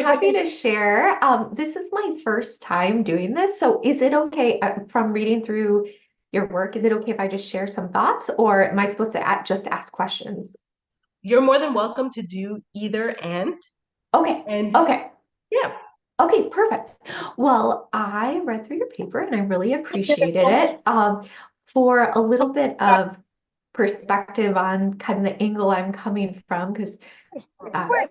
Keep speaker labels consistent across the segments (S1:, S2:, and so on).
S1: happy to share. This is my first time doing this, so is it okay from reading through your work? Is it okay if I just share some thoughts, or am I supposed to just ask questions?
S2: You're more than welcome to do either
S1: Okay,
S2: and
S1: okay,
S2: yeah.
S1: okay, perfect. Well, I read through your paper and I really appreciated it. For a little bit of perspective on kind of the angle I'm coming from, because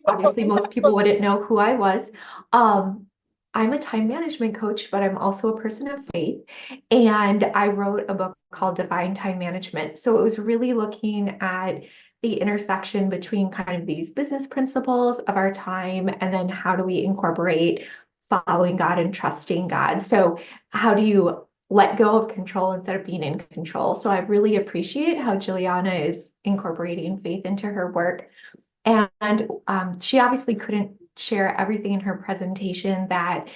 S1: obviously most people wouldn't know who I was. Um, I'm a time management coach, but I'm also a person of faith. And I wrote a book called Divine Time Management. So it was really looking at the intersection between kind of these business principles of our time and then how do we incorporate following God and trusting God. So how do you let go of control instead of being in control? So I really appreciate how Jilliana is incorporating faith into her work. And she obviously couldn't share everything in her presentation that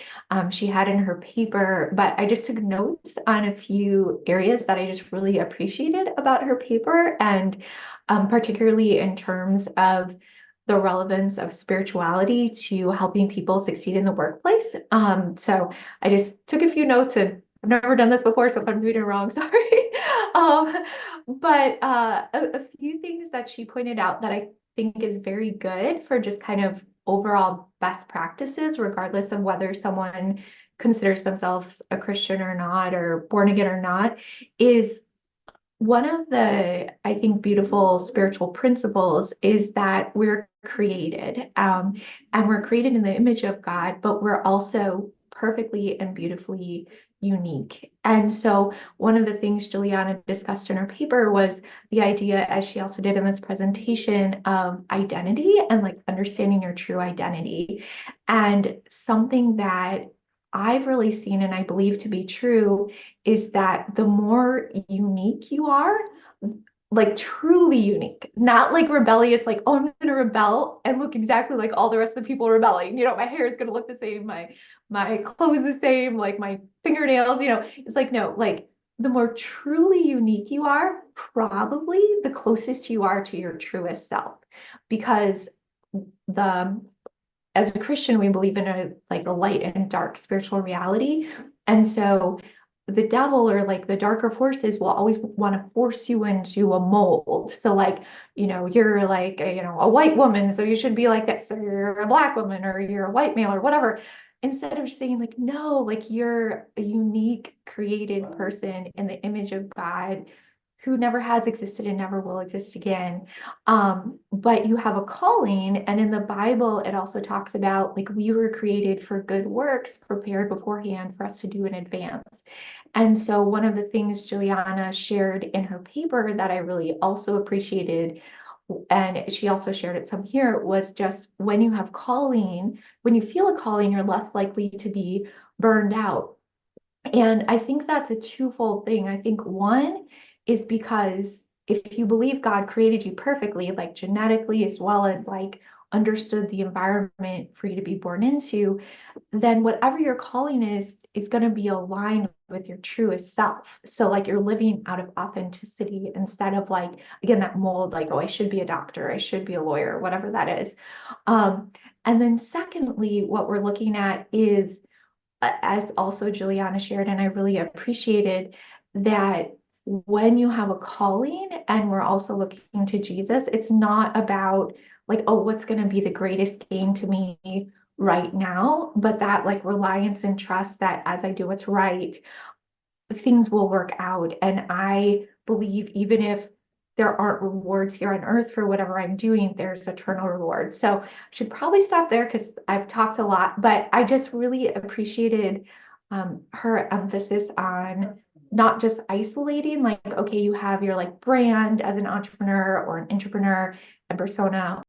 S1: she had in her paper, but I just took notes on a few areas that I just really appreciated about her paper, and particularly in terms of the relevance of spirituality to helping people succeed in the workplace. So I just took a few notes, and I've never done this before, so if I'm doing it wrong, sorry. Um, but a few things that she pointed out that I think is very good for just kind of overall best practices, regardless of whether someone considers themselves a Christian or not, or born again or not, is one of the, I think, beautiful spiritual principles is that we're created, and we're created in the image of God, but we're also perfectly and beautifully unique. And so one of the things Juliana discussed in her paper was the idea, as she also did in this presentation, of identity and like understanding your true identity. And something that I've really seen and I believe to be true is that the more unique you are, like truly unique, not like rebellious, like, oh, I'm going to rebel and look exactly like all the rest of the people rebelling. My hair is going to look the same, my clothes the same, like my fingernails, it's like, no, like the more truly unique you are, probably the closest you are to your truest self. Because the as a Christian, we believe in a light and dark spiritual reality. And so the devil or like the darker forces will always want to force you into a mold. So like, you're like a white woman, so you should be like this, or you're a black woman, or you're a white male, or whatever. Instead of saying like, no, like you're a unique created person in the image of God who never has existed and never will exist again. But you have a calling, and in the Bible, it also talks about like we were created for good works prepared beforehand for us to do in advance. And so, one of the things Juliana shared in her paper that I really also appreciated, and she also shared it some here, was just when you have calling, when you feel a calling, you're less likely to be burned out. And I think that's a twofold thing. I think one is because if you believe God created you perfectly, like genetically, as well as like understood the environment for you to be born into, then whatever your calling is going to be aligned with your truest self. So like you're living out of authenticity instead of like, again, that mold, like, oh, I should be a doctor, I should be a lawyer, whatever that is. And then secondly, what we're looking at is, as also Juliana shared, and I really appreciated that when you have a calling and we're also looking to Jesus, it's not about like, oh, what's going to be the greatest gain to me right now, but that like reliance and trust that as I do what's right, things will work out. And I believe even if there aren't rewards here on earth for whatever I'm doing, there's eternal reward. So I should probably stop there because I've talked a lot, but I just really appreciated her emphasis on not just isolating, like, okay, you have your like brand as an entrepreneur or an entrepreneur, a persona,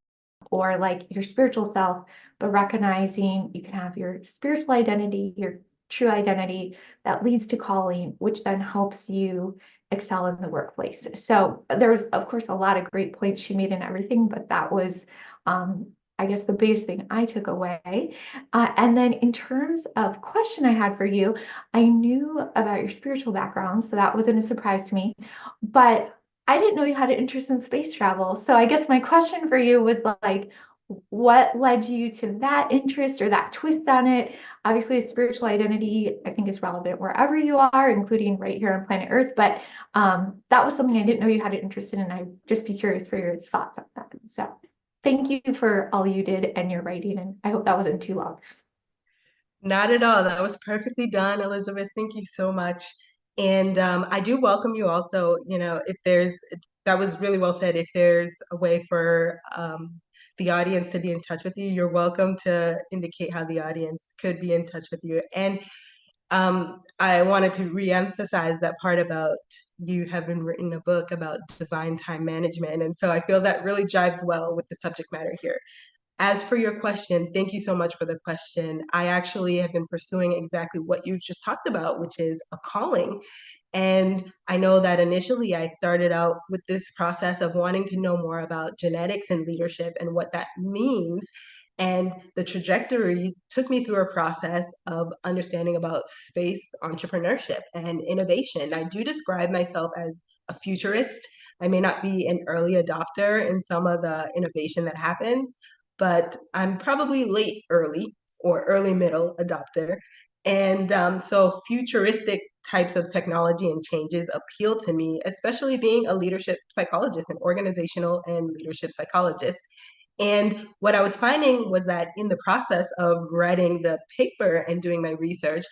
S1: or like your spiritual self, but recognizing you can have your spiritual identity, your true identity that leads to calling, which then helps you excel in the workplace. So there's, of course, a lot of great points she made in everything, but that was, I guess, the biggest thing I took away. And then in terms of question I had for you, I knew about your spiritual background, so that wasn't a surprise to me. But I didn't know you had an interest in space travel. So I guess my question for you was like, what led you to that interest or that twist on it? Obviously, spiritual identity, I think, is relevant wherever you are, including right here on planet Earth. But that was something I didn't know you had an interest in, and I'd just be curious for your thoughts on that. So thank you for all you did and your writing, and I hope that wasn't too long.
S2: Not at all. That was perfectly done, Elizabeth. Thank you so much. And I do welcome you also, if that was really well said. If there's a way for the audience to be in touch with you, you're welcome to indicate how the audience could be in touch with you. And I wanted to reemphasize that part about you having written a book about divine time management. And so I feel that really jives well with the subject matter here. As for your question, thank you so much for the question. I actually have been pursuing exactly what you just talked about, which is a calling. And I know that initially I started out with this process of wanting to know more about genetics and leadership and what that means. And the trajectory took me through a process of understanding about space entrepreneurship and innovation. I do describe myself as a futurist. I may not be an early adopter in some of the innovation that happens, but I'm probably late early or early middle adopter. And so futuristic types of technology and changes appeal to me, especially being a leadership psychologist, an organizational and leadership psychologist. And what I was finding was that in the process of writing the paper and doing my research,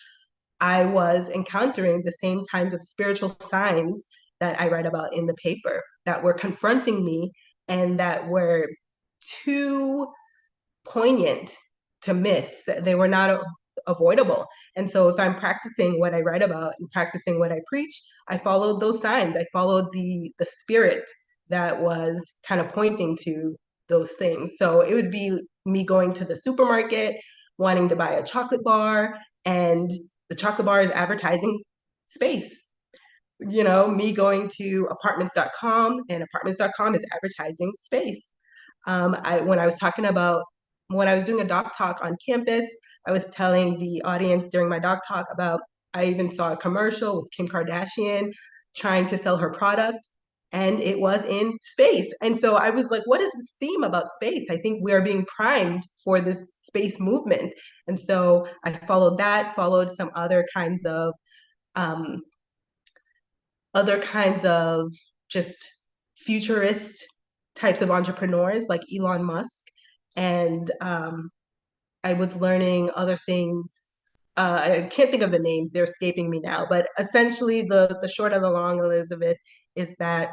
S2: I was encountering the same kinds of spiritual signs that I write about in the paper that were confronting me and that were too poignant to miss. They were not avoidable. And so if I'm practicing what I write about and practicing what I preach, I followed those signs. I followed the spirit that was kind of pointing to those things. So it would be me going to the supermarket, wanting to buy a chocolate bar, and the chocolate bar is advertising space. Me going to apartments.com, and apartments.com is advertising space. When I was talking about when I was doing a doc talk on campus, I was telling the audience during my doc talk about I even saw a commercial with Kim Kardashian trying to sell her product, and it was in space. And so I was like, what is this theme about space? I think we are being primed for this space movement. And so I followed that, followed some um, other kinds of just futurist types of entrepreneurs like Elon Musk. And I was learning other things. I can't think of the names, they're escaping me now. But essentially, the short of the long, Elizabeth, is that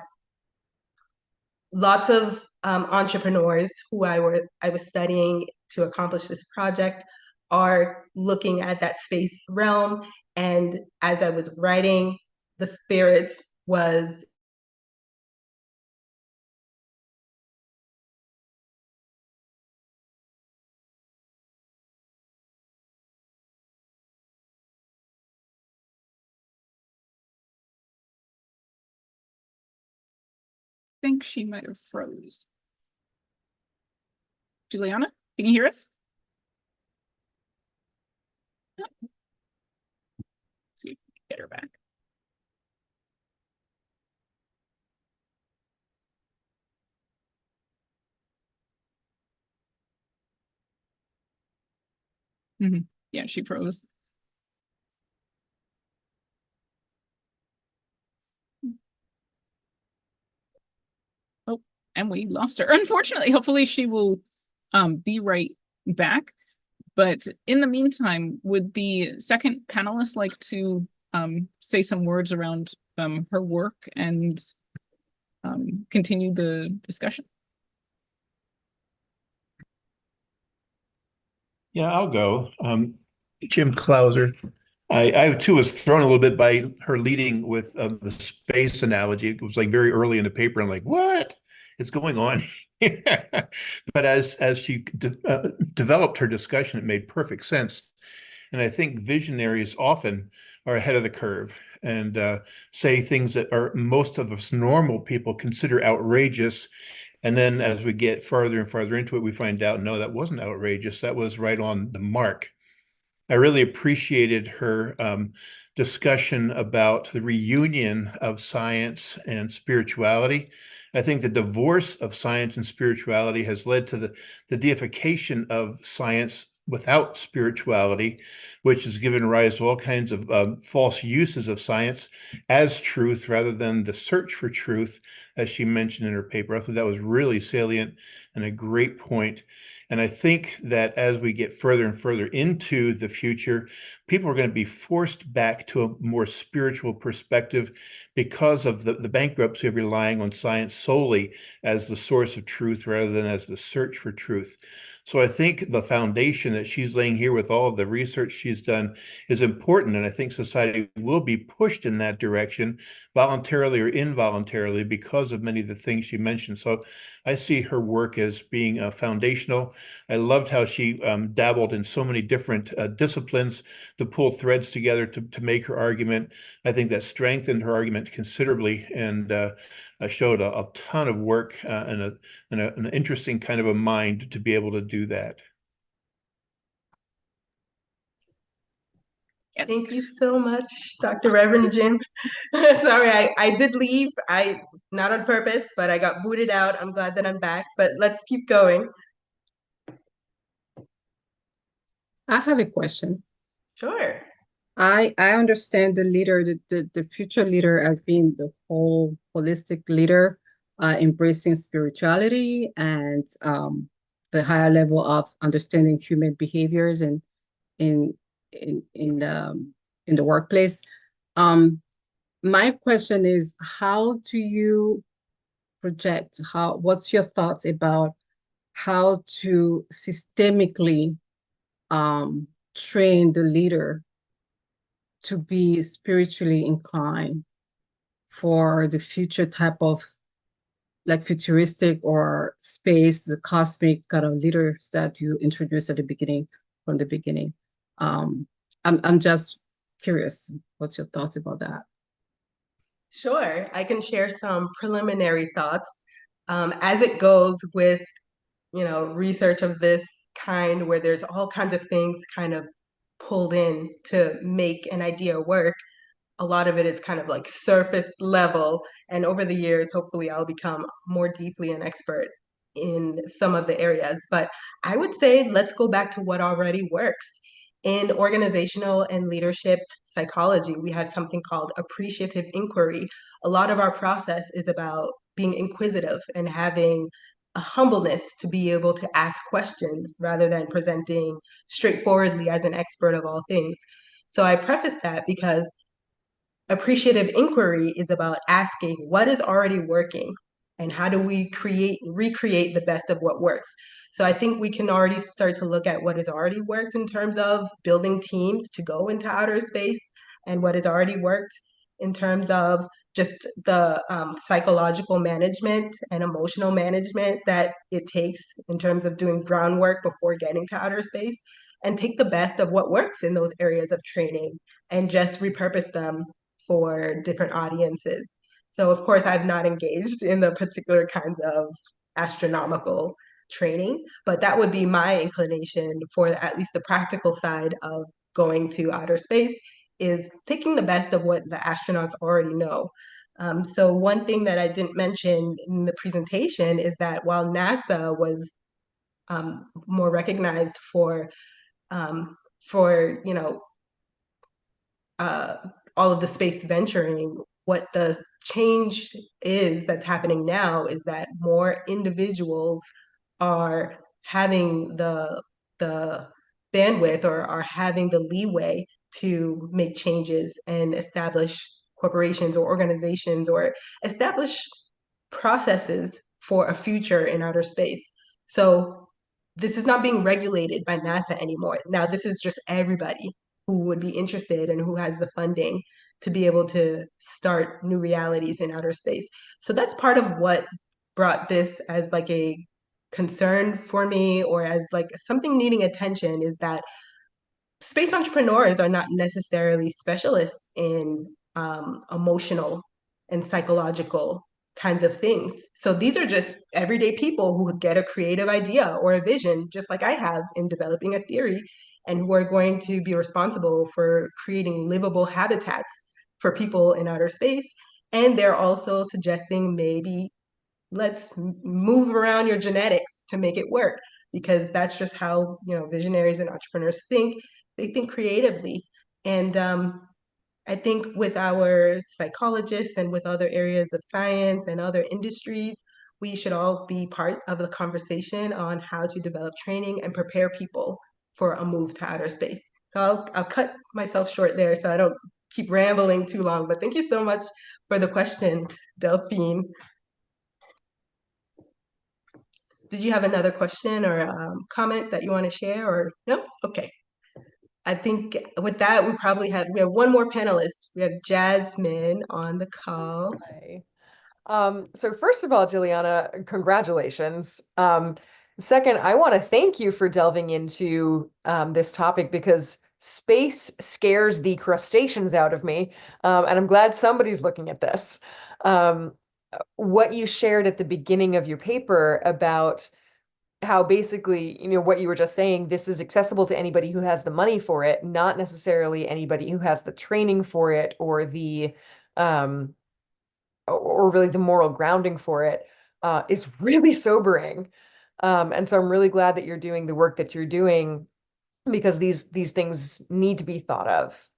S2: lots of entrepreneurs who I was studying to accomplish this project are looking at that space realm. And as I was writing, the spirit was
S3: think she might have froze. Jilliana, can you hear us? Oh. See if we can get her back. Yeah, she froze. Oh, and we lost her. Unfortunately, hopefully she will be right back. But in the meantime, would the second panelist like to say some words around her work and continue the discussion?
S4: Yeah, I'll go. Jim Clouser. I too was thrown a little bit by her leading with the space analogy. It was like very early in the paper. I'm like, what is going on here? But as she developed her discussion, it made perfect sense. And I think visionaries often are ahead of the curve and say things that are most of us normal people consider outrageous. And then as we get farther and farther into it, we find out, no, that wasn't outrageous. That was right on the mark. I really appreciated her discussion about the reunion of science and spirituality. I think the divorce of science and spirituality has led to the deification of science without spirituality, which has given rise to all kinds of false uses of science as truth rather than the search for truth, as she mentioned in her paper. I thought that was really salient and a great point. And I think that as we get further and further into the future, people are going to be forced back to a more spiritual perspective because of the bankruptcy of relying on science solely as the source of truth rather than as the search for truth. So I think the foundation that she's laying here with all of the research she's done is important. And I think society will be pushed in that direction voluntarily or involuntarily because of many of the things she mentioned. So I see her work as being foundational. I loved how she dabbled in so many different disciplines to pull threads together to make her argument. I think that strengthened her argument considerably and showed a ton of work and an interesting kind of a mind to be able to do that.
S3: Yes.
S2: Thank you so much, Dr. Reverend Jim. Sorry, I did leave. Not on purpose, but I got booted out. I'm glad that I'm back, but let's keep going.
S5: I have a question.
S2: Sure.
S5: I understand the leader, the future leader as being the whole holistic leader, embracing spirituality and the higher level of understanding human behaviors and in the workplace. My question is, how do you project, what's your thoughts about how to systemically train the leader to be spiritually inclined for the future type of like futuristic or space, the cosmic kind of leaders that you introduced at the beginning, from the beginning. I'm just curious, what's your thoughts about that?
S2: Sure, I can share some preliminary thoughts. As it goes with, research of this kind, where there's all kinds of things kind of pulled in to make an idea work, a lot of it is kind of like surface level. And over the years, hopefully I'll become more deeply an expert in some of the areas. But I would say let's go back to what already works. In organizational and leadership psychology, we have something called appreciative inquiry. A lot of our process is about being inquisitive and having a humbleness to be able to ask questions rather than presenting straightforwardly as an expert of all things. So I preface that because appreciative inquiry is about asking what is already working and how do we recreate the best of what works. So I think we can already start to look at what has already worked in terms of building teams to go into outer space, and what has already worked in terms of just the psychological management and emotional management that it takes in terms of doing groundwork before getting to outer space, and take the best of what works in those areas of training and just repurpose them for different audiences. So of course, I've not engaged in the particular kinds of astronomical training, but that would be my inclination for at least the practical side of going to outer space, is taking the best of what the astronauts already know. So one thing that I didn't mention in the presentation is that while NASA was more recognized for all of the space venturing, what the change is that's happening now is that more individuals are having the bandwidth, or are having the leeway to make changes and establish corporations or organizations, or establish processes for a future in outer space. So this is not being regulated by NASA anymore. Now, this is just everybody who would be interested and who has the funding to be able to start new realities in outer space. So that's part of what brought this as like a concern for me, or as like something needing attention, is that space entrepreneurs are not necessarily specialists in emotional and psychological kinds of things. So these are just everyday people who get a creative idea or a vision, just like I have in developing a theory, and who are going to be responsible for creating livable habitats for people in outer space. And they're also suggesting maybe move around your genetics to make it work, because that's just how, visionaries and entrepreneurs think. They think creatively. And I think with our psychologists and with other areas of science and other industries, we should all be part of the conversation on how to develop training and prepare people for a move to outer space. So I'll cut myself short there so I don't keep rambling too long, but thank you so much for the question, Delphine. Did you have another question or comment that you want to share, or no? Okay. I think with that, we have one more panelist. We have Jasmine on the call.
S6: Hi. So first of all, Jilliana, congratulations. Second, I want to thank you for delving into this topic, because space scares the crustaceans out of me. And I'm glad somebody's looking at this. What you shared at the beginning of your paper about how basically, what you were just saying, this is accessible to anybody who has the money for it, not necessarily anybody who has the training for it or the or really the moral grounding for it, is really sobering. And so I'm really glad that you're doing the work that you're doing, because these things need to be thought of.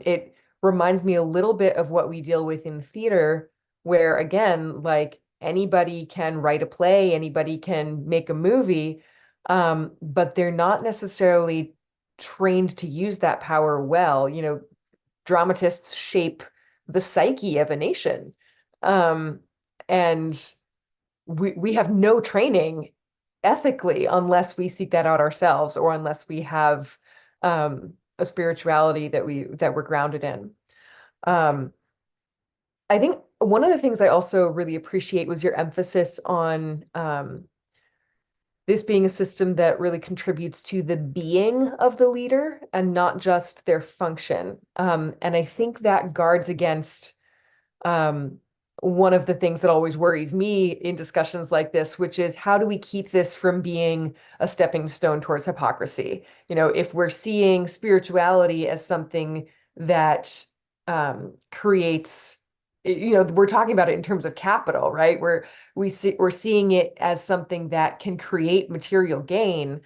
S6: It reminds me a little bit of what we deal with in theater, where again, like anybody can write a play, anybody can make a movie, but they're not necessarily trained to use that power well. Dramatists shape the psyche of a nation. And we have no training ethically unless we seek that out ourselves, or unless we have a spirituality that we're grounded in. I think one of the things I also really appreciate was your emphasis on this being a system that really contributes to the being of the leader and not just their function. And I think that guards against one of the things that always worries me in discussions like this, which is how do we keep this from being a stepping stone towards hypocrisy? If we're seeing spirituality as something that creates, we're talking about it in terms of capital, right? We're seeing it as something that can create material gain.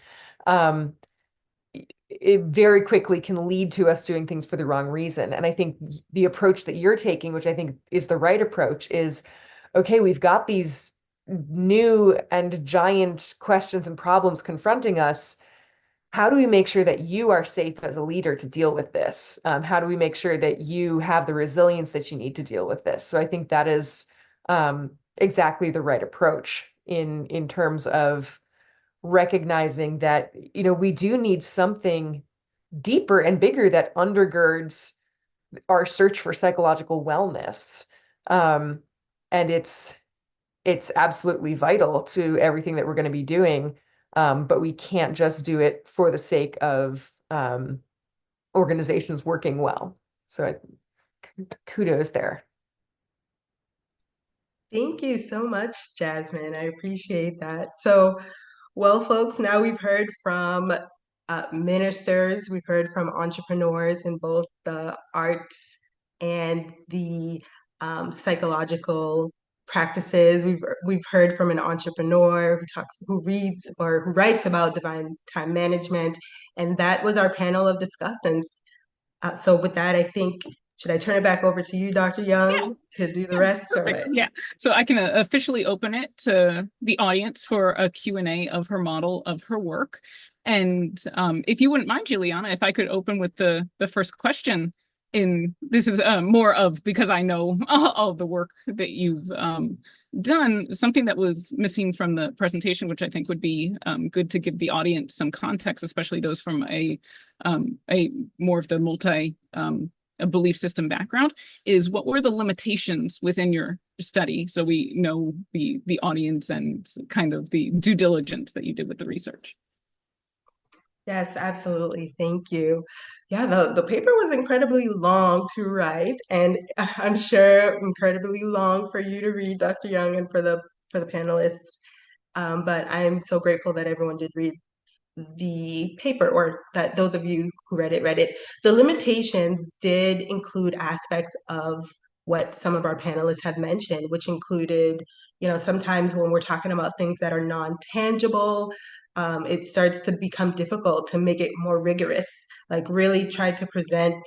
S6: It very quickly can lead to us doing things for the wrong reason. And I think the approach that you're taking, which I think is the right approach, is, okay, we've got these new and giant questions and problems confronting us. How do we make sure that you are safe as a leader to deal with this? How do we make sure that you have the resilience that you need to deal with this? So I think that is exactly the right approach in terms of recognizing that, we do need something deeper and bigger that undergirds our search for psychological wellness. And it's absolutely vital to everything that we're going to be doing. But we can't just do it for the sake of organizations working well. So kudos there.
S2: Thank you so much, Jasmine. I appreciate that. So, well, folks, now we've heard from ministers, we've heard from entrepreneurs in both the arts and the psychological practices. We've heard from an entrepreneur who reads or who writes about divine time management, and that was our panel of discussants. So with that, I think, should I turn it back over to you, Dr. Young, to do the rest?
S3: Perfect. Yeah, so I can officially open it to the audience for a Q&A of her model of her work. And if you wouldn't mind, Jilliana, if I could open with the first question. This is more of, because I know all the work that you've done, something that was missing from the presentation, which I think would be good to give the audience some context, especially those from a more of the multi a belief system background, is what were the limitations within your study, so we know the audience and kind of the due diligence that you did with the research.
S2: Yes, absolutely. Thank you. Yeah, the paper was incredibly long to write, and I'm sure incredibly long for you to read, Dr. Young, and for the panelists. But I am so grateful that everyone did read the paper, or that those of you who read it. The limitations did include aspects of what some of our panelists have mentioned, which included sometimes when we're talking about things that are non-tangible, it starts to become difficult to make it more rigorous, like really trying to present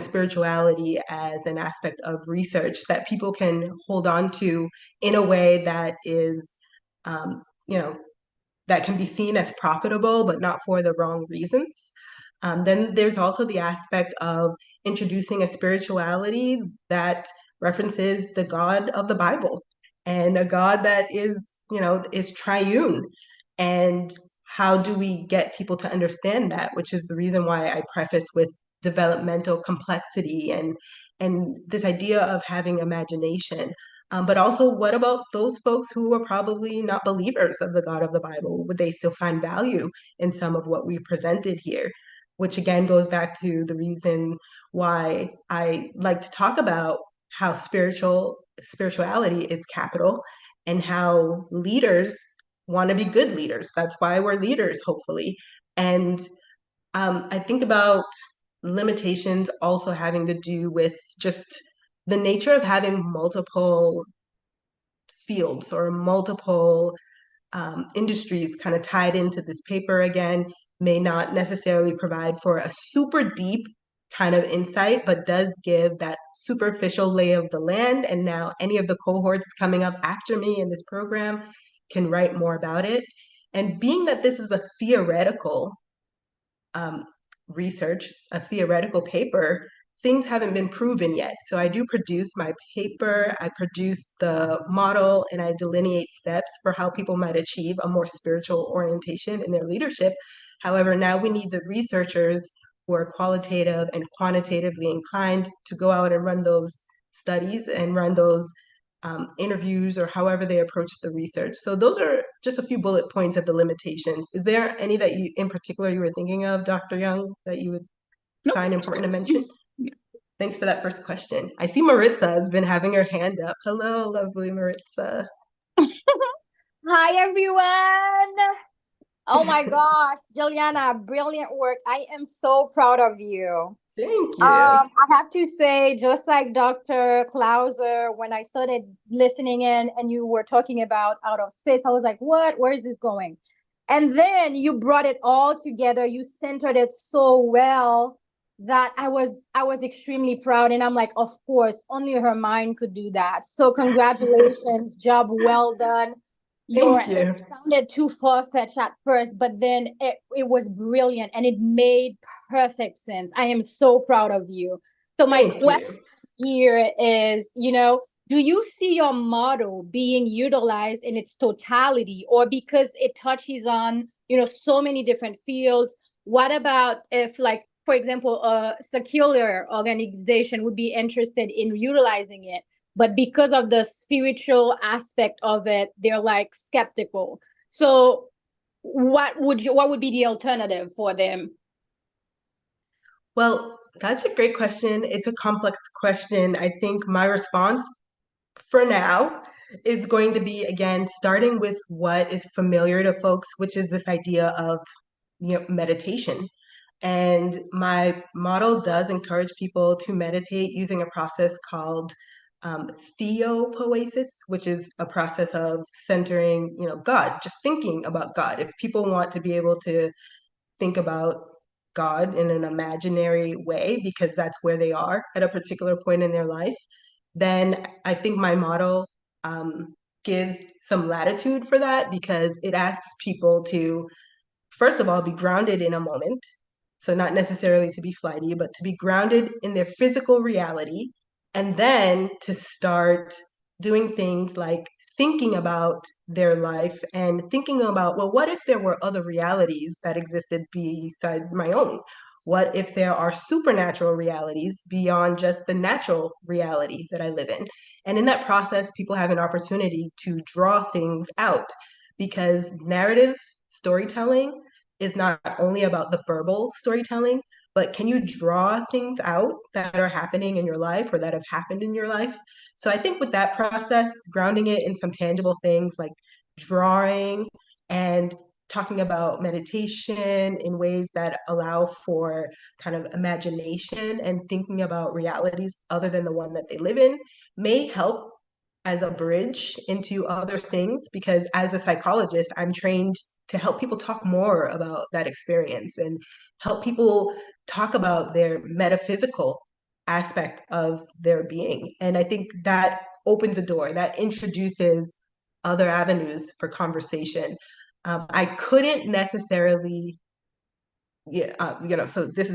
S2: spirituality as an aspect of research that people can hold on to in a way that is, that can be seen as profitable, but not for the wrong reasons. Then there's also the aspect of introducing a spirituality that references the God of the Bible and a God that is triune. And how do we get people to understand that? Which is the reason why I preface with developmental complexity and this idea of having imagination. But also, what about those folks who are probably not believers of the God of the Bible? Would they still find value in some of what we've presented here? Which again goes back to the reason why I like to talk about how spirituality is capital and how leaders want to be good leaders. That's why we're leaders, hopefully. And I think about limitations also having to do with just the nature of having multiple fields or multiple industries kind of tied into this paper again may not necessarily provide for a super deep kind of insight, but does give that superficial lay of the land. And now any of the cohorts coming up after me in this program can write more about it. And being that this is a theoretical research, a theoretical paper, things haven't been proven yet. So I do produce my paper, I produce the model, and I delineate steps for how people might achieve a more spiritual orientation in their leadership. However, now we need the researchers who are qualitative and quantitatively inclined to go out and run those studies and run those interviews or however they approach the research. So those are just a few bullet points of the limitations. Is there any that you, in particular, you were thinking of, Dr. Young, that you would find important to mention?
S3: Yeah.
S2: Thanks for that first question. I see Maritza has been having her hand up. Hello, lovely Maritza.
S7: Hi, everyone. Oh my gosh, Jilliana, brilliant work. I am so proud of you.
S2: Thank you.
S7: I have to say, just like Dr. Klauser, when I started listening in and you were talking about out of space, I was like, what? Where is this going? And then you brought it all together. You centered it so well that I was extremely proud. And I'm like, of course, only her mind could do that. So congratulations, job well done.
S2: Thank you.
S7: It sounded too far-fetched at first, but then it was brilliant and it made perfect sense. I am so proud of you. So my question here is, do you see your model being utilized in its totality, or because it touches on, so many different fields? What about if, like, for example, a secular organization would be interested in utilizing it, but because of the spiritual aspect of it, they're like skeptical. So what would be the alternative for them?
S2: Well, that's a great question. It's a complex question. I think my response for now is going to be, again, starting with what is familiar to folks, which is this idea of meditation. And my model does encourage people to meditate using a process called theopoiesis, which is a process of centering, God, just thinking about God. If people want to be able to think about God in an imaginary way, because that's where they are at a particular point in their life, then I think my model gives some latitude for that, because it asks people to, first of all, be grounded in a moment. So not necessarily to be flighty, but to be grounded in their physical reality. And then to start doing things like thinking about their life and thinking about, well, what if there were other realities that existed beside my own? What if there are supernatural realities beyond just the natural reality that I live in? And in that process, people have an opportunity to draw things out, because narrative storytelling is not only about the verbal storytelling, but can you draw things out that are happening in your life or that have happened in your life? So I think with that process, grounding it in some tangible things like drawing and talking about meditation in ways that allow for kind of imagination and thinking about realities other than the one that they live in may help as a bridge into other things, because as a psychologist, I'm trained to help people talk more about that experience and help people talk about their metaphysical aspect of their being. And I think that opens a door, that introduces other avenues for conversation. I couldn't necessarily, so this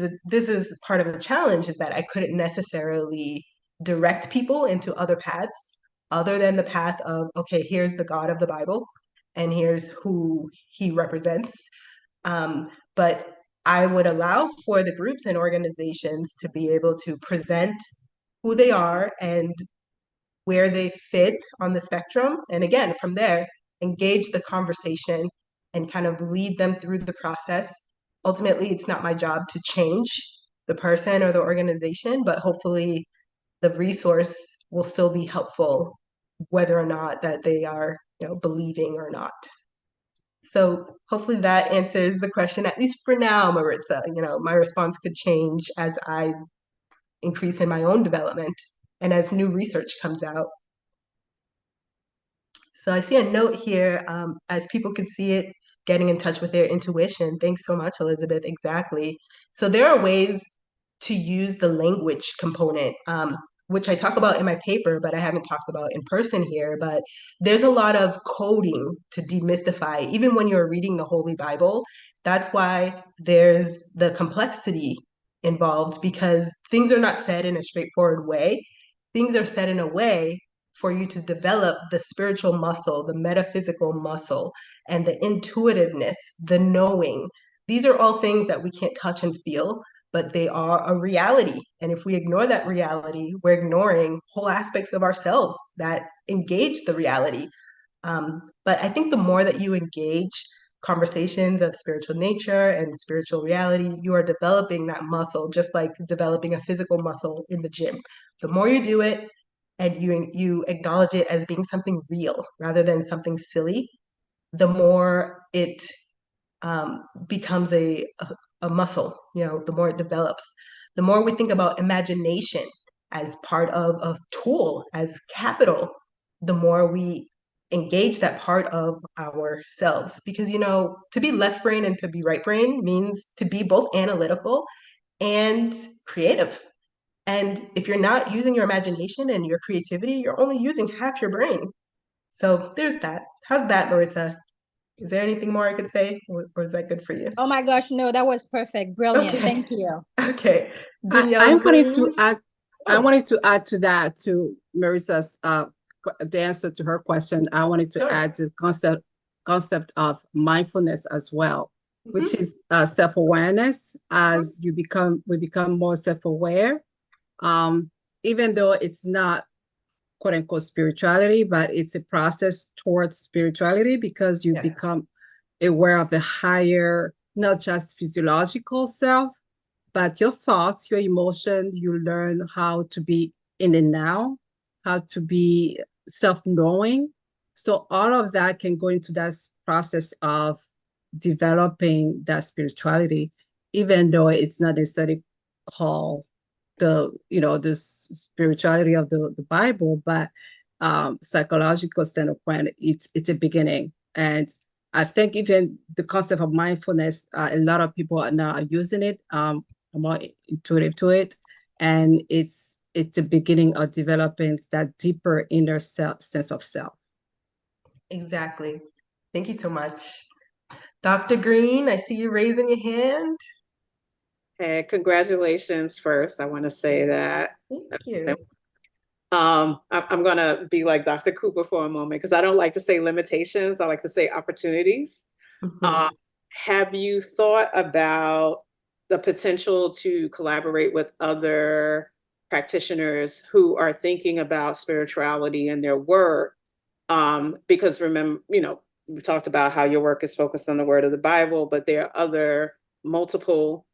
S2: is part of the challenge, is that I couldn't necessarily direct people into other paths other than the path of, okay, here's the God of the Bible and here's who he represents. But I would allow for the groups and organizations to be able to present who they are and where they fit on the spectrum. And again, from there, engage the conversation and kind of lead them through the process. Ultimately, it's not my job to change the person or the organization, but hopefully the resource will still be helpful, whether or not that they are, believing or not. So hopefully that answers the question, at least for now, Maritza. My response could change as I increase in my own development and as new research comes out. So I see a note here, as people could see it, getting in touch with their intuition. Thanks so much, Elizabeth. Exactly. So there are ways to use the language component, which I talk about in my paper, but I haven't talked about in person here. But there's a lot of coding to demystify, even when you're reading the Holy Bible. That's why there's the complexity involved, because things are not said in a straightforward way. Things are said in a way for you to develop the spiritual muscle, the metaphysical muscle, and the intuitiveness, the knowing. These are all things that we can't touch and feel, but they are a reality. And if we ignore that reality, we're ignoring whole aspects of ourselves that engage the reality. But I think the more that you engage conversations of spiritual nature and spiritual reality, you are developing that muscle, just like developing a physical muscle in the gym. The more you do it, and you acknowledge it as being something real rather than something silly, the more it becomes a muscle, the more it develops. The more we think about imagination as part of a tool, as capital, the more we engage that part of ourselves. Because, to be left brain and to be right brain means to be both analytical and creative. And if you're not using your imagination and your creativity, you're only using half your brain. So there's that. How's that, Marissa? Is there anything more I could say, or is that good for you?
S7: Oh my gosh, no, that was perfect. Brilliant.
S2: Okay.
S7: Thank you.
S2: Okay.
S5: I wanted to
S2: Green?
S5: add. I
S2: Oh.
S5: wanted to add to that, to Marissa's the answer to her question. I wanted to
S2: Sure.
S5: add the concept of mindfulness as well, which
S2: Mhm.
S5: is self-awareness. As we become more self-aware, even though it's not quote unquote spirituality, but it's a process towards spirituality, because you
S2: Yes.
S5: become aware of the higher, not just physiological self, but your thoughts, your emotion. You learn how to be in the now, how to be self-knowing. So all of that can go into that process of developing that spirituality, even though it's not necessarily called the spirituality of the Bible, but psychological standpoint, it's a beginning. And I think even the concept of mindfulness, a lot of people are now using it, more intuitive to it, and it's the beginning of developing that deeper inner sense of self.
S2: Exactly. Thank you so much. Dr. Green, I see you raising your hand.
S8: Hey, congratulations first. I want to say that.
S2: Thank you.
S8: I'm going to be like Dr. Cooper for a moment, because I don't like to say limitations. I like to say opportunities.
S2: Mhm.
S8: Have you thought about the potential to collaborate with other practitioners who are thinking about spirituality in their work? Because remember, we talked about how your work is focused on the word of the Bible, but there are other multiple,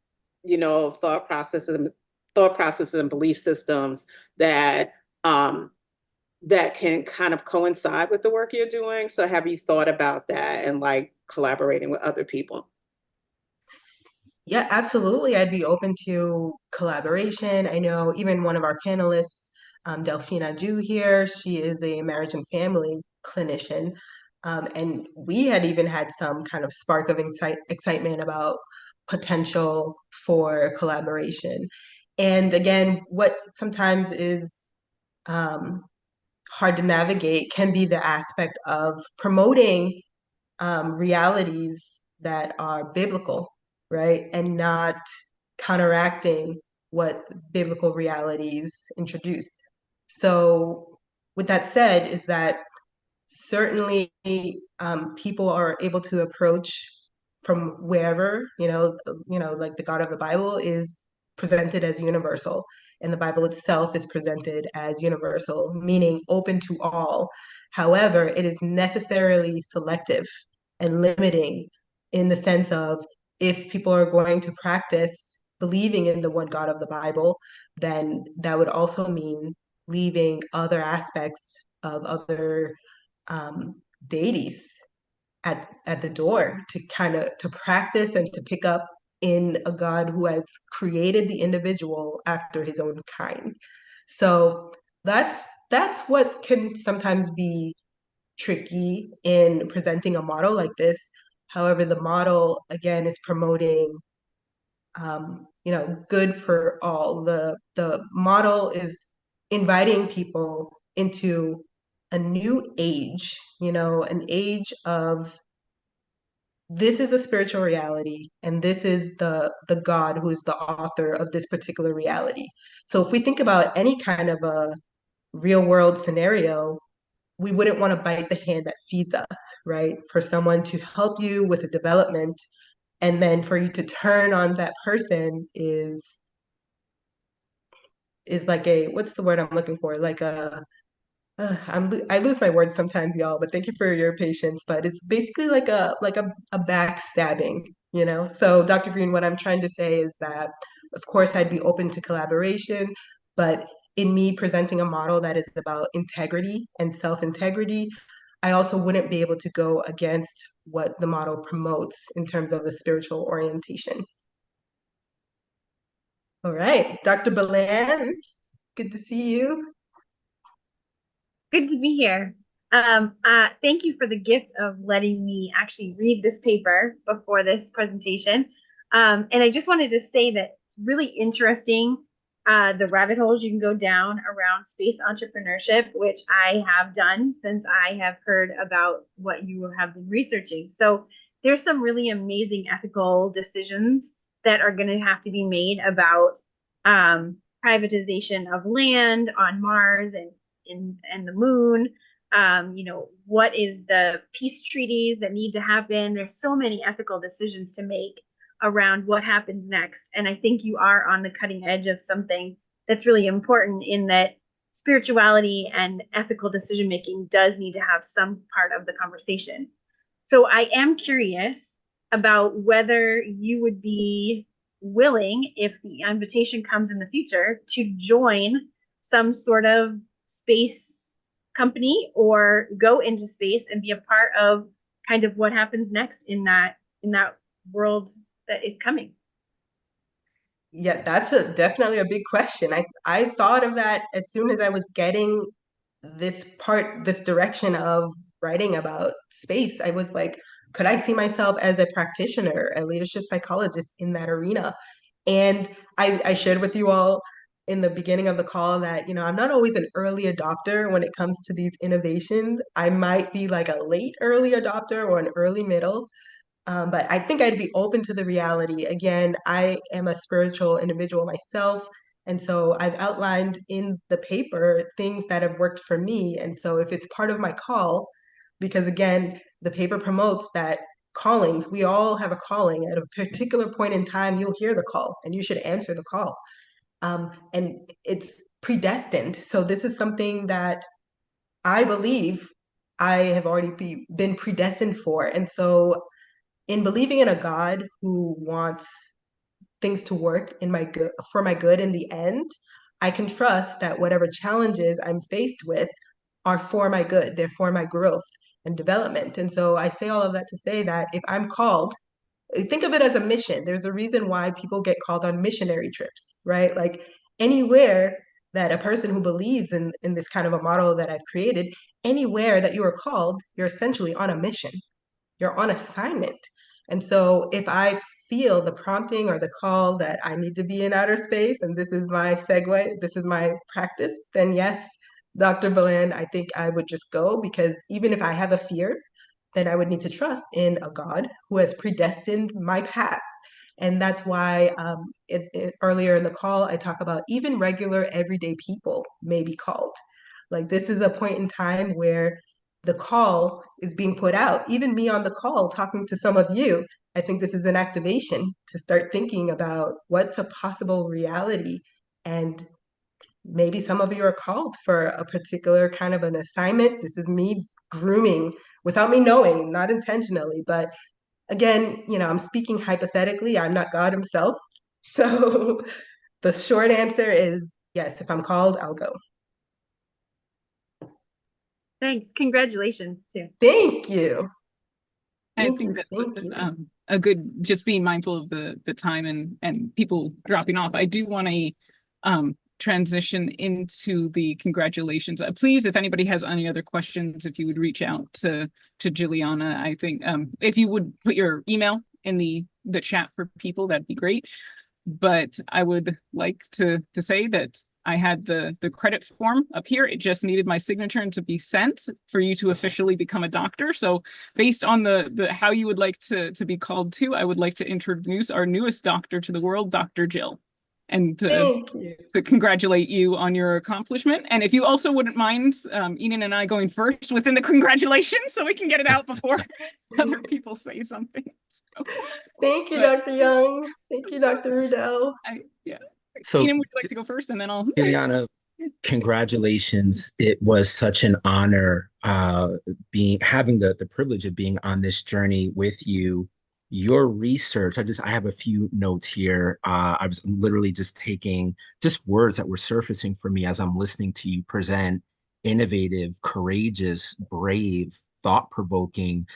S8: thought processes and belief systems that that can kind of coincide with the work you're doing. So have you thought about that and like collaborating with other people?
S2: Yeah, absolutely. I'd be open to collaboration. I know even one of our panelists, Delphine Adou here. She is a marriage and family clinician. And we had even had some kind of spark of excitement about potential for collaboration. And again, what sometimes is hard to navigate can be the aspect of promoting realities that are biblical, right? And not counteracting what biblical realities introduce. So with that said, is that certainly people are able to approach from wherever, like the God of the Bible is presented as universal, and the Bible itself is presented as universal, meaning open to all. However, it is necessarily selective and limiting in the sense of if people are going to practice believing in the one God of the Bible, then that would also mean leaving other aspects of other deities at the door to kind of to practice and to pick up in a God who has created the individual after his own kind. So that's what can sometimes be tricky in presenting a model like this. However, the model again is promoting good for all. The model is inviting people into a new age, an age of this is a spiritual reality, and this is the God who is the author of this particular reality. So if we think about any kind of a real world scenario, we wouldn't want to bite the hand that feeds us, right? For someone to help you with a development, and then for you to turn on that person is like a, what's the word I'm looking for? Like a I lose my words sometimes, y'all, but thank you for your patience. But it's basically like a backstabbing, So Dr. Green, what I'm trying to say is that, of course, I'd be open to collaboration, but in me presenting a model that is about integrity and self-integrity, I also wouldn't be able to go against what the model promotes in terms of a spiritual orientation. All right, Dr. Beland, good to see you.
S9: Good to be here. Thank you for the gift of letting me actually read this paper before this presentation. And I just wanted to say that it's really interesting, the rabbit holes you can go down around space entrepreneurship, which I have done since I have heard about what you have been researching. So there's some really amazing ethical decisions that are going to have to be made about privatization of land on Mars and the moon. What is the peace treaties that need to happen? There's so many ethical decisions to make around what happens next. And I think you are on the cutting edge of something that's really important, in that spirituality and ethical decision making does need to have some part of the conversation. So I am curious about whether you would be willing, if the invitation comes in the future, to join some sort of space company or go into space and be a part of kind of what happens next in that world that is coming.
S2: Yeah, that's definitely a big question. I thought of that as soon as I was getting this direction of writing about space. I was like, could I see myself as a practitioner, a leadership psychologist in that arena? And I shared with you all in the beginning of the call that, I'm not always an early adopter when it comes to these innovations. I might be like a late early adopter or an early middle. But I think I'd be open to the reality. Again, I am a spiritual individual myself. And so I've outlined in the paper things that have worked for me. And so if it's part of my call, because again, the paper promotes that callings, we all have a calling. At a particular point in time, you'll hear the call and you should answer the call. And it's predestined. So this is something that I believe I have already been predestined for. And so in believing in a God who wants things to work for my good in the end, I can trust that whatever challenges I'm faced with are for my good. They're for my growth and development. And so I say all of that to say that if I'm called, think of it as a mission. There's a reason why people get called on missionary trips, right? Like anywhere that a person who believes in this kind of a model that I've created, anywhere that you are called, you're essentially on a mission. You're on assignment. And so if I feel the prompting or the call that I need to be in outer space, and this is my segue, this is my practice, then yes, Dr. Beland, I think I would just go, because even if I have a fear, then I would need to trust in a God who has predestined my path. And that's why earlier in the call, I talk about even regular everyday people may be called. Like, this is a point in time where the call is being put out. Even me on the call talking to some of you, I think this is an activation to start thinking about what's a possible reality. And maybe some of you are called for a particular kind of an assignment. This is me grooming without me knowing, not intentionally, but again, I'm speaking hypothetically. I'm not God himself. So the short answer is yes, if I'm called, I'll go.
S9: Thanks. Congratulations too.
S2: Thank you.
S3: I think that's a good, just being mindful of the time and people dropping off. I do want to transition into the congratulations. Please, if anybody has any other questions, if you would reach out to Jilliana. I think if you would put your email in the chat for people, that'd be great. But I would like to say that I had the credit form up here. It just needed my signature and to be sent for you to officially become a doctor. So based on the how you would like to be called to, I would like to introduce our newest doctor to the world, Dr. Jill. And to congratulate you on your accomplishment. And if you also wouldn't mind, Enin and I going first within the congratulations so we can get it out before other people say something. So,
S2: thank you, Dr. Young. Thank you, Dr. Rudel.
S3: So, Enin, would you like to go first, and then I'll...
S10: Jilliana, congratulations. It was such an honor having the privilege of being on this journey with you. Your research, I have a few notes here. I was literally just taking words that were surfacing for me as I'm listening to you present: innovative, courageous, brave, thought-provoking.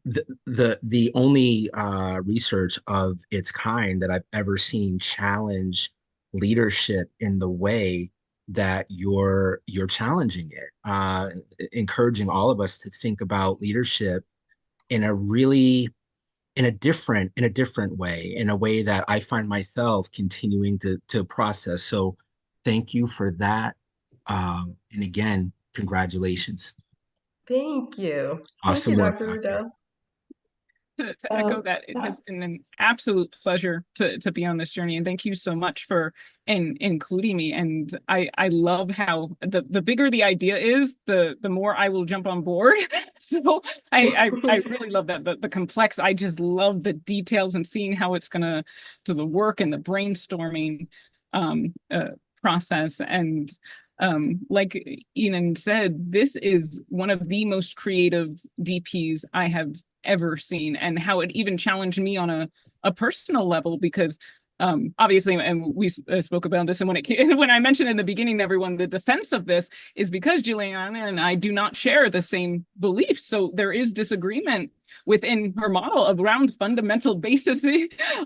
S10: The only research of its kind that I've ever seen challenge leadership in the way that you're challenging it, encouraging all of us to think about leadership in a different way, in a way that I find myself continuing to process. So thank you for that. And again, congratulations.
S2: Thank you.
S10: Awesome
S2: Thank you,
S10: work,
S2: Dr. Rudel.
S3: To echo that, it has been an absolute pleasure to be on this journey, and thank you so much for including me. And I love how the bigger the idea is, the more I will jump on board. So I really love that the complex. I just love the details and seeing how it's gonna do the work and the brainstorming process. And like Enin said, this is one of the most creative DPs I have ever seen, and how it even challenged me on a personal level, because obviously, and we spoke about this, and when I mentioned in the beginning, everyone, the defense of this is because Jilliana and I do not share the same beliefs. So there is disagreement within her model around fundamental basis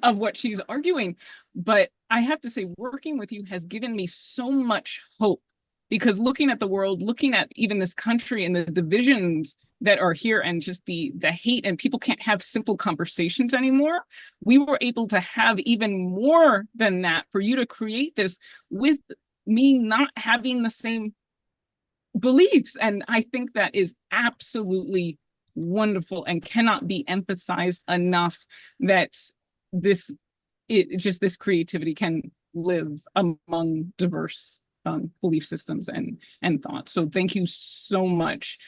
S3: of what she's arguing. But I have to say, working with you has given me so much hope, because looking at the world, looking at even this country and the divisions that are here, and just the hate, and people can't have simple conversations anymore, we were able to have even more than that, for you to create this with me not having the same beliefs. And I think that is absolutely wonderful and cannot be emphasized enough, that this creativity can live among diverse belief systems and thoughts. So thank you so much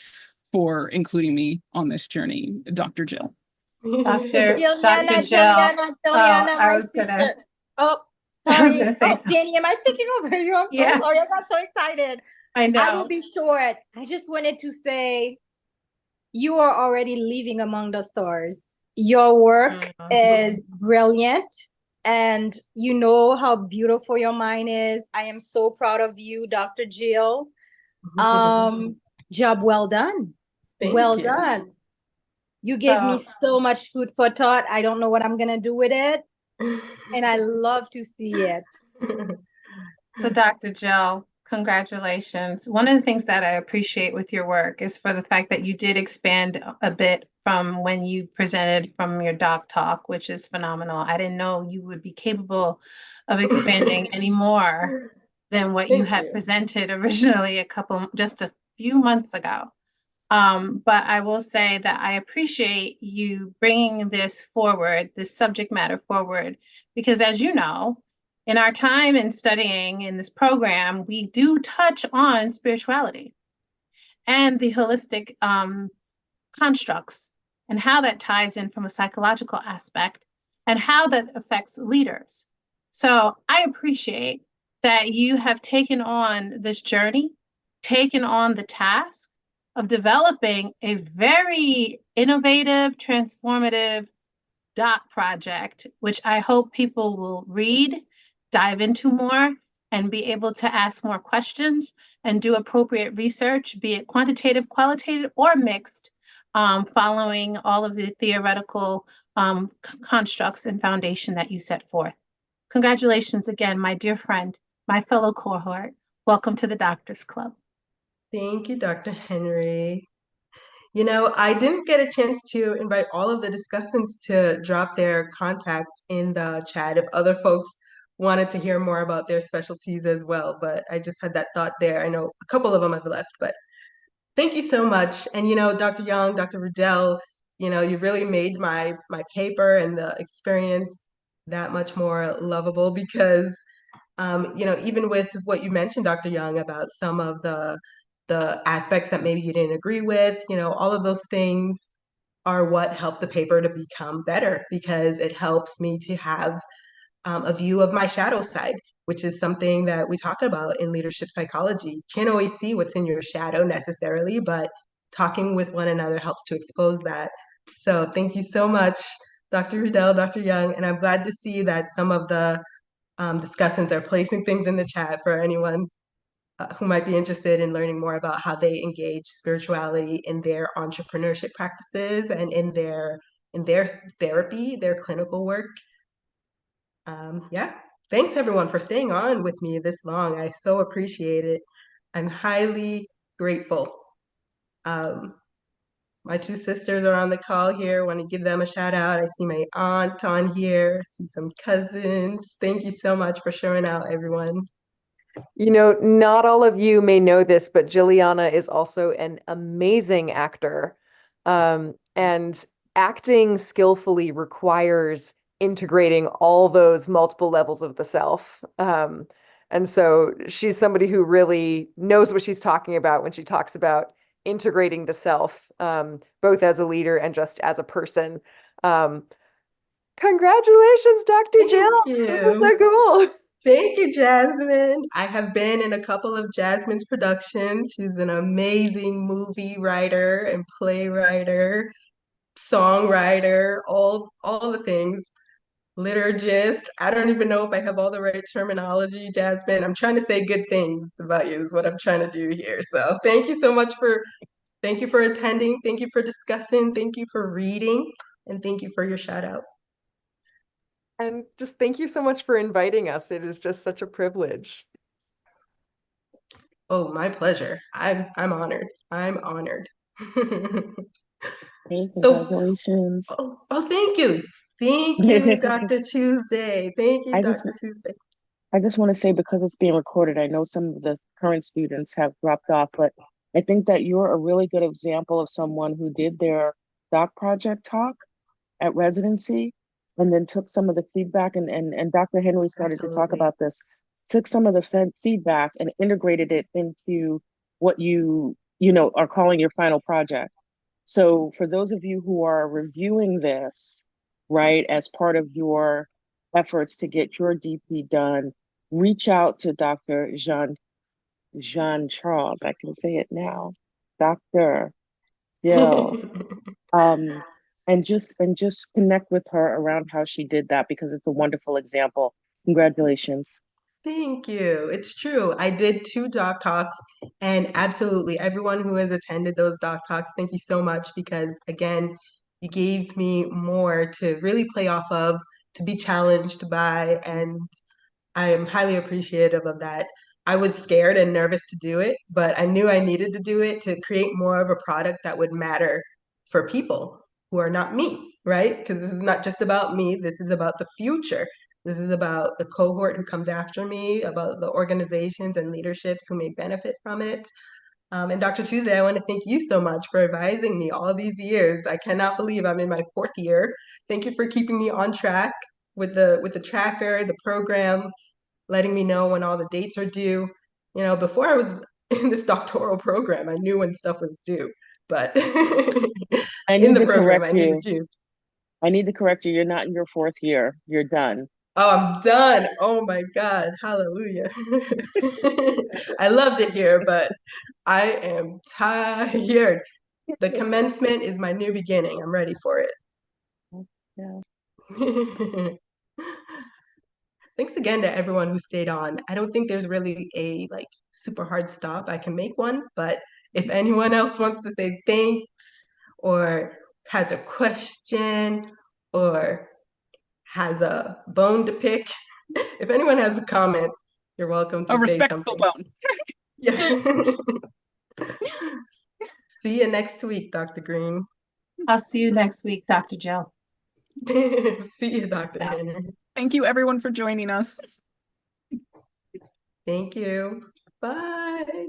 S3: for including me on this journey, Dr. Jill.
S1: Dr. Jill.
S7: Jilliana, my sister. Oh, sorry. Danny, am I speaking over you? I'm so sorry. I got so excited.
S1: I know.
S7: I will be short. I just wanted to say, you are already living among the stars. Your work is brilliant, and you know how beautiful your mind is. I am so proud of you, Dr. Jill. Job well done. Well done. You gave me so much food for thought. I don't know what I'm gonna do with it, and I love to see it.
S11: So, Dr. Jill, congratulations. One of the things that I appreciate with your work is for the fact that you did expand a bit from when you presented from your doc talk, which is phenomenal. I didn't know you would be capable of expanding any more than what you
S2: Thank
S11: had
S2: you.
S11: presented originally just a few months ago. But I will say that I appreciate you bringing this forward, this subject matter forward, because as you know, in our time in studying in this program, we do touch on spirituality and the holistic constructs and how that ties in from a psychological aspect and how that affects leaders. So I appreciate that you have taken on this journey, taken on the task of developing a very innovative, transformative dot project, which I hope people will read, dive into more, and be able to ask more questions and do appropriate research, be it quantitative, qualitative, or mixed, following all of the theoretical constructs and foundation that you set forth. Congratulations again, my dear friend, my fellow cohort. Welcome to the Doctors Club.
S2: Thank you, Dr. Henry. I didn't get a chance to invite all of the discussants to drop their contacts in the chat if other folks wanted to hear more about their specialties as well, but I just had that thought there. I know a couple of them have left, but thank you so much. And Dr. Young, Dr. Rudel, you really made my paper and the experience that much more lovable because even with what you mentioned, Dr. Young, about some of the aspects that maybe you didn't agree with, all of those things are what helped the paper to become better because it helps me to have a view of my shadow side, which is something that we talk about in leadership psychology. You can't always see what's in your shadow necessarily, but talking with one another helps to expose that. So thank you so much, Dr. Rudel, Dr. Young, and I'm glad to see that some of the discussants are placing things in the chat for anyone who might be interested in learning more about how they engage spirituality in their entrepreneurship practices and in their therapy, their clinical work. Yeah, thanks everyone for staying on with me this long. I so appreciate it. I'm highly grateful. My two sisters are on the call here. Want to give them a shout out. I see my aunt on here. I see some cousins. Thank you so much for showing out, everyone.
S6: Not all of you may know this, but Jilliana is also an amazing actor. And acting skillfully requires integrating all those multiple levels of the self. And so she's somebody who really knows what she's talking about when she talks about integrating the self, both as a leader and just as a person. Congratulations, Dr. Jill.
S2: Thank
S6: This is
S2: you.
S6: so cool.
S2: Thank you, Jasmine. I have been in a couple of Jasmine's productions. She's an amazing movie writer and playwriter, songwriter, all the things. Liturgist. I don't even know if I have all the right terminology, Jasmine. I'm trying to say good things about you is what I'm trying to do here. So thank you so much thank you for attending. Thank you for discussing. Thank you for reading. And thank you for your shout out.
S6: And just thank you so much for inviting us. It is just such a privilege.
S2: Oh, my pleasure. I'm honored. I'm honored.
S12: Hey, congratulations.
S2: Oh, thank you. Thank you, Dr. Tuesday. Thank you, Dr. Tuesday.
S12: I just want to say, because it's being recorded, I know some of the current students have dropped off, but I think that you're a really good example of someone who did their doc project talk at residency and then took some of the feedback, and Dr. Henry started to talk about this, took some of the feedback and integrated it into what you are calling your final project. So for those of you who are reviewing this, right, as part of your efforts to get your DP done, reach out to Dr. Jean-Charles. I can say it now. Dr. Jill. And just connect with her around how she did that, because it's a wonderful example. Congratulations.
S2: Thank you. It's true. I did 2 doc talks, and absolutely everyone who has attended those doc talks, thank you so much, because again, you gave me more to really play off of, to be challenged by, and I am highly appreciative of that. I was scared and nervous to do it, but I knew I needed to do it to create more of a product that would matter for people who are not me, right? Because this is not just about me, this is about the future. This is about the cohort who comes after me, about the organizations and leaderships who may benefit from it. And Dr. Tuesday, I want to thank you so much for advising me all these years. I cannot believe I'm in my 4th year. Thank you for keeping me on track with the tracker, the program, letting me know when all the dates are due. You know, before I was in this doctoral program, I knew when stuff was due, but
S12: I
S2: in
S12: need
S2: the
S12: to
S2: program, I
S12: correct
S2: needed
S12: you.
S2: you.
S12: I need to correct you. You're not in your 4th year. You're done.
S2: Oh, I'm done. Oh my God. Hallelujah. I loved it here, but I am tired. The commencement is my new beginning. I'm ready for it.
S12: Yeah.
S2: Thanks again to everyone who stayed on. I don't think there's really a like super hard stop. I can make one, but if anyone else wants to say thanks or has a question or has a bone to pick, if anyone has a comment, you're welcome to
S3: A
S2: say
S3: respectful
S2: something.
S3: bone.
S2: Yeah. See you next week, Dr. Green.
S11: I'll see you next week, Dr. Jill.
S2: See you, Dr. Henry.
S3: Thank you everyone for joining us.
S2: Thank you. Bye.